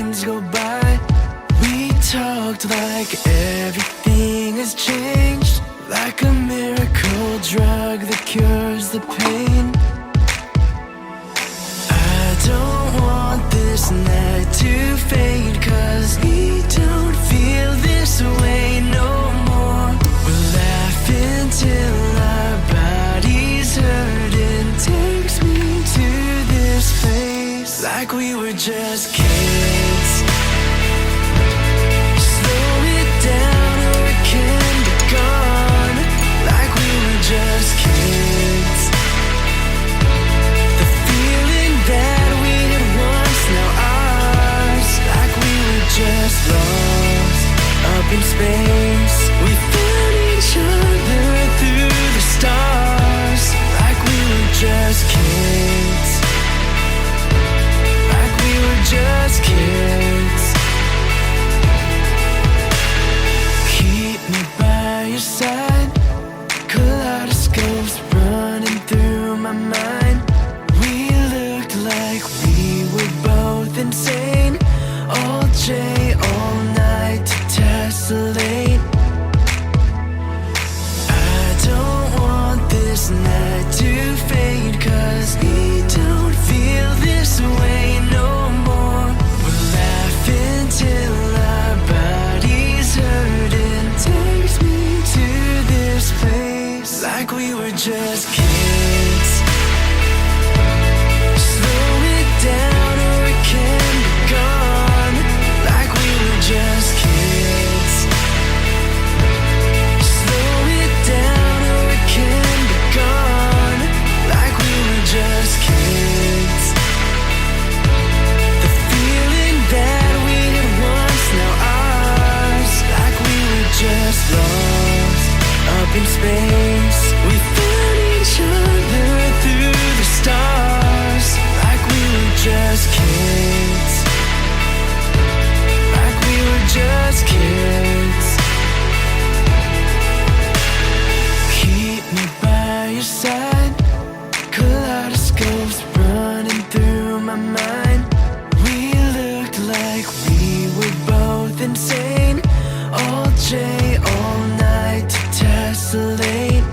seconds go by. We talked like everything has changed, like a miracle drug that cures the pain. I don't want this night to fade, 'cause we don't feel this way no more. We'll laugh until our bodies hurt, and takes me to this place like we were just kids. Slow it down or it can be gone, like we were just kids. The feeling that we had once, now ours, like we were just lost up in space. We found each other through the stars, like we were just kids. Like we were just kids. Keep me by your side, kaleidoscopes running through my mind. We looked like we were both insane, all day, all night to tessellate. I don't want this night to fade, 'cause we don't feel this way no more. We'll laugh until our bodies hurt, and takes me to this place like we were just kids. Slow it down or it can be gone, like we were just kids. Slow it down or it can be gone, like we were just kids. The feeling that we had once, now ours, like we were just lost up in space. We found each other through the stars, like we were just kids. Like we were just kids. Keep me by your side, kaleidoscopes running through my mind. We looked like we were both insane, all day, all night to tessellate.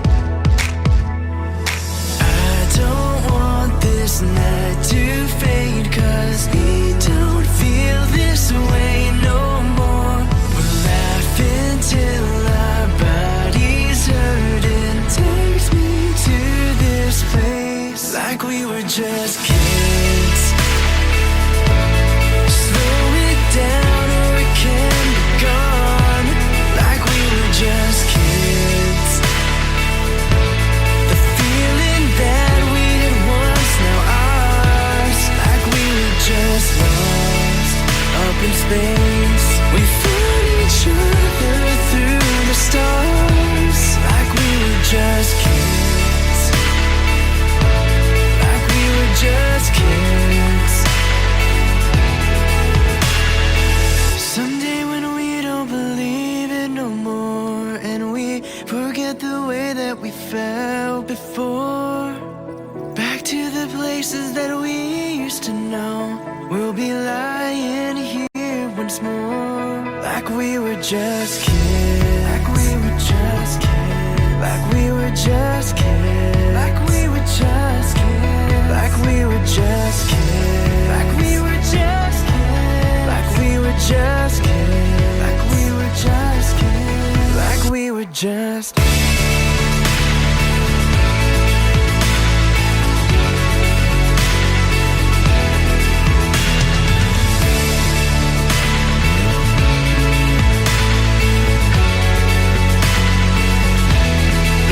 I don't want this night to fade, 'cause we don't feel this way no more. We'll laugh until our bodies hurt, and takes me to this place like we were just kids. Slow it down or it can be gone, like we were just kids. The feeling that we had once, now ours, like we were just lost up in space. We found each other through the stars, like we were just kids. Like we were just kids. Someday when we don't believe it no more, and we forget the way that we felt before, back to the places that we used to know, we'll be lying here once more, like we were just kids. Like we were just kids. Like we were just kids. Like we were just kids. Like we were just kids. Like we were just kids. Like we were just kids. Like we were just kids. Like we were just.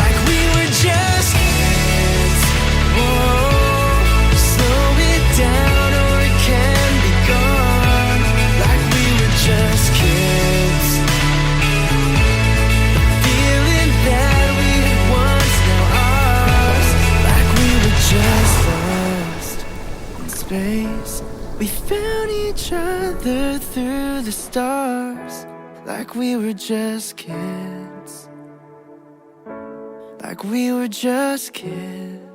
Like we were just kids. Whoa, slow it down or it can be gone. Like we were just kids. The feeling that we had once, now ours, like we were just lost in space. We found each other through the stars, like we were just kids. Like we were just kids.